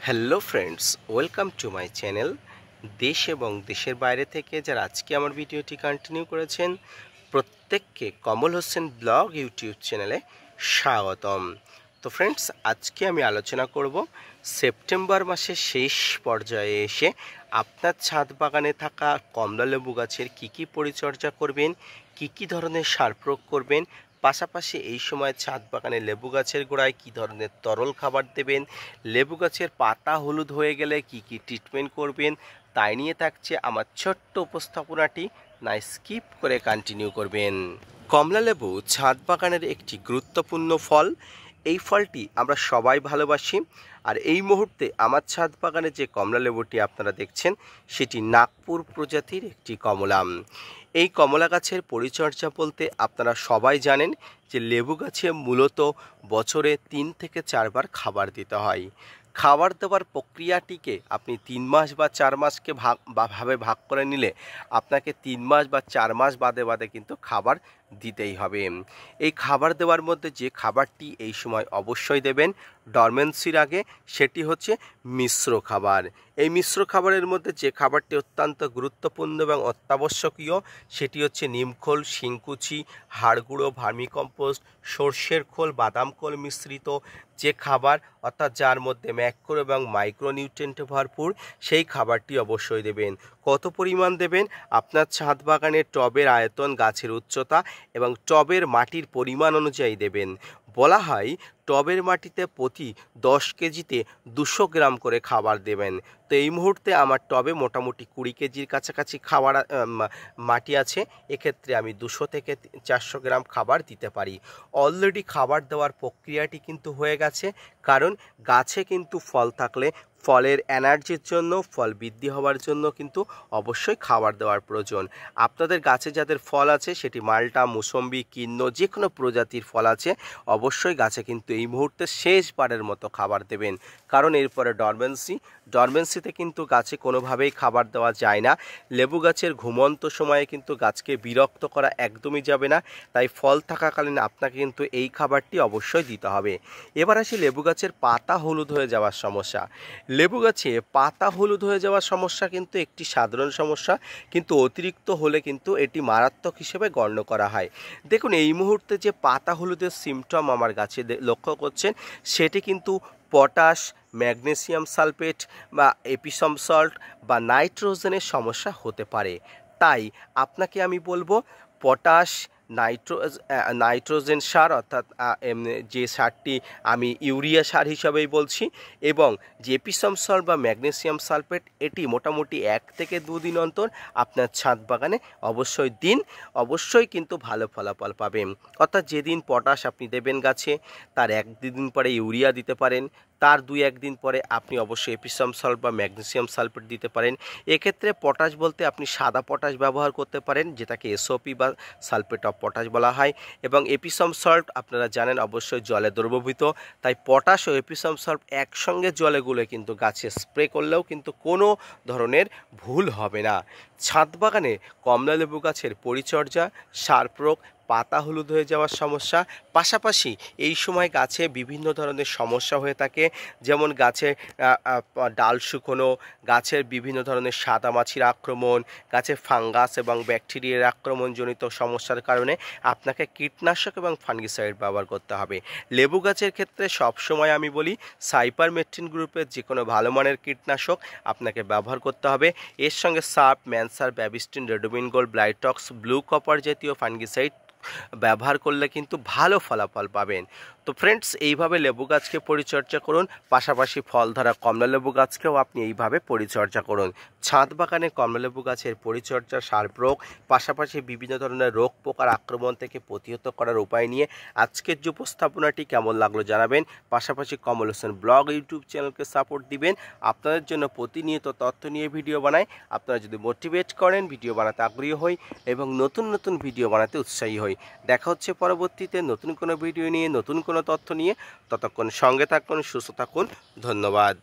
Hello friends, welcome to my channel. দেশ এবং দেশের বাইরে থেকে যারা আজকে আমার ভিডিওটি কন্টিনিউ করেছেন প্রত্যেককে কমল হোসেন ব্লগ ইউটিউব চ্যানেলে স্বাগতম। তো ফ্রেন্ডস, আজকে আমি আলোচনা করব সেপ্টেম্বর মাসের শেষ পর্যায়ে এসে আপনার ছাদ বাগানে থাকা কমলালেবু গাছের কী পরিচর্যা করবেন, কী ধরনের সার প্রয়োগ করবেন, পাশাপাশি এই সময় ছাদ বাগানে লেবু গাছের গোড়ায় কী ধরনের তরল খাবার দেবেন, লেবু গাছের পাতা হলুদ হয়ে গেলে কী ট্রিটমেন্ট করবেন, তাই নিয়ে থাকছে আমার ছোট্ট উপস্থাপনাটি। না স্কিপ করে কন্টিনিউ করবেন। কমলালেবু ছাদ বাগানের একটি গুরুত্বপূর্ণ ফল। এই ফলটি আমরা সবাই ভালোবাসি। আর এই মুহূর্তে আমার ছাদ বাগানে যে কমলালেবুটি আপনারা দেখছেন সেটি নাগপুর প্রজাতির একটি কমলা। এই কমলা গাছের পরিচর্যা বলতে আপনারা সবাই জানেন যে লেবু গাছে মূলত বছরে 3 থেকে 4 বার খাবার দিতে হয়। খাবার দেওয়ার প্রক্রিয়াটিকে আপনি 3 মাস বা 4 মাসকে ভাগ করে নিলে আপনাকে 3 মাস বা 4 মাস বাদে কিন্তু খাবার দিতেই হবে। এই খাবার দেওয়ার মধ্যে যে খাবারটি এই সময় অবশ্যই দেবেন ডরমেন্সির আগে, সেটি হচ্ছে মিশ্র খাবার। এই মিশ্র খাবারের মধ্যে যে খাবারটি অত্যন্ত গুরুত্বপূর্ণ এবং অত্যাবশ্যকীয় সেটি হচ্ছে নিমখোল, শিংকুচি, হাড়গুঁড়ো, ভার্মিকম্পোস্ট, সর্ষের খোল, বাদাম খোল মিশ্রিত যে খাবার, অর্থাৎ যার মধ্যে ম্যাক্রো এবং মাইক্রোনিউট্রিয়েন্টে ভরপুর, সেই খাবারটি অবশ্যই দেবেন। কত পরিমাণ দেবেন? আপনার ছাদ বাগানের টবের আয়তন, গাছের উচ্চতা এবং টবের মাটির পরিমাণ অনুযায়ী দেবেন। বলা হয় টবের মাটিতে প্রতি 10 কেজিতে 200 গ্রাম করে খাবার দেবেন। তো এই মুহূর্তে আমার টবে মোটামুটি 20 কেজির কাছাকাছি খাবার মাটি আছে। এক্ষেত্রে আমি 200 থেকে 400 গ্রাম খাবার দিতে পারি। অলরেডি খাবার দেওয়ার প্রক্রিয়াটি কিন্তু হয়ে গেছে, কারণ গাছে কিন্তু ফল থাকলে ফলের এনার্জির জন্য, ফল বৃদ্ধি হওয়ার জন্য কিন্তু অবশ্যই খাবার দেওয়ার প্রয়োজন। আপনাদের গাছে যাদের ফল আছে সেটি মালটা, মুসম্বি, কিন্নু যে কোনো প্রজাতির ফল আছে, অবশ্যই গাছে কিন্তু এই মুহূর্তে শেষবারের মতো খাবার দেবেন। কারণ এরপরে ডরমেন্সিতে কিন্তু গাছে কোনোভাবেই খাবার দেওয়া যায় না। লেবু গাছের ঘুমন্ত সময়ে কিন্তু গাছকে বিরক্ত করা একদমই যাবে না। তাই ফল থাকাকালীন আপনাকে কিন্তু এই খাবারটি অবশ্যই দিতে হবে। এবার আসি লেবু গাছের পাতা হলুদ হয়ে যাওয়ার সমস্যা। লেবু গাছে পাতা হলুদ হয়ে যাওয়ার সমস্যা কিন্তু একটি সাধারণ সমস্যা, কিন্তু অতিরিক্ত হলে কিন্তু এটি মারাত্মক হিসেবে গণ্য করা হয়। দেখুন, এই মুহূর্তে যে পাতা হলুদের সিমটম আমার গাছে লক্ষ্য করছেন সেটি কিন্তু পটাশ, ম্যাগনেসিয়াম সালফেট বা এপিসম সল্ট বা নাইট্রোজেনের সমস্যা হতে পারে। তাই আপনাকে আমি বলবো পটাশ, নাইট্রোজেন সার, অর্থাৎ যে সারটি আমি ইউরিয়া সার হিসাবেই বলছি, এবং যে এপিসম সল্ট বা ম্যাগনেসিয়াম সালফেট, এটি মোটামুটি 1 থেকে 2 দিন অন্তর আপনার ছাদ বাগানে অবশ্যই দিন। অবশ্যই কিন্তু ভালো ফলাফল পাবেন। অর্থাৎ যেদিন পটাশ আপনি দেবেন গাছে, তার 1-2 দিন পরে ইউরিয়া দিতে পারেন, তার 2-1 দিন পরে আপনি অবশ্যই এপিসম সল্ট বা ম্যাগনেসিয়াম সালফেট দিতে পারেন। এক্ষেত্রে পটাশ বলতে আপনি সাদা পটাশ ব্যবহার করতে পারেন, যেটাকে এসওপি বা সালফেট অফ পটাশ বলা হয়, এবং এপিসম সল্ট আপনারা জানেন অবশ্যই জলে দ্রবীভূত। তাই পটাশ ও এপিসম সল্ট একসঙ্গে জলে গুলে কিন্তু গাছে স্প্রে করলেও কিন্তু কোনো ধরনের ভুল হবে না। ছাদ বাগানে কমলালেবু গাছের পরিচর্যা, সার প্রয়োগ, পাতা হলুদ হয়ে যাওয়ার সমস্যা, পাশাপাশি এই সময় গাছে বিভিন্ন ধরনের সমস্যা হয়ে থাকে, যেমন গাছে ডাল শুকনো, গাছের বিভিন্ন ধরনের সাদামাছির আক্রমণ, গাছে ফাঙ্গাস এবং ব্যাকটেরিয়ার আক্রমণজনিত সমস্যার কারণে আপনাকে কীটনাশক এবং ফাঙ্গিসাইড ব্যবহার করতে হবে। লেবু গাছের ক্ষেত্রে সবসময় আমি বলি সাইপারমেথ্রিন গ্রুপের যে কোনো ভালো মানের কীটনাশক আপনাকে ব্যবহার করতে হবে। এর সঙ্গে সার্প, ম্যানসার, Bavistin, Ridomil gold, Blitox, blue copper জাতীয় ফাঙ্গিসাইড ব্যবহার করলে কিন্তু ভালো ফলাফল পাবেন। তো ফ্রেন্ডস, এইভাবে লেবু গাছকে পরিচর্যা করুন, পাশাপাশি ফল ধরা কমলালেবু গাছকেও আপনি এইভাবে পরিচর্যা করুন। ছাদ বাগানে কমলালেবু গাছের পরিচর্যা, সার প্রয়োগ, পাশাপাশি বিভিন্ন ধরনের রোগ পোকার আক্রমণ থেকে প্রতিহত করার উপায় নিয়ে আজকের যে উপস্থাপনাটি কেমন লাগলো জানাবেন। পাশাপাশি কমল হোসেন ব্লগ ইউটিউব চ্যানেলকে সাপোর্ট দিবেন। আপনাদের জন্য প্রতিনিয়ত তথ্য নিয়ে ভিডিও বানাই। আপনারা যদি মোটিভেট করেন, ভিডিও বানাতে আগ্রহী হই এবং নতুন ভিডিও বানাতে উৎসাহী হই। দেখা হচ্ছে পরবর্তীতে নতুন কোনো ভিডিও নিয়ে, নতুন কোনো তথ্য নিয়ে। ততক্ষণ সঙ্গে থাকুন, সুস্থ থাকুন। ধন্যবাদ।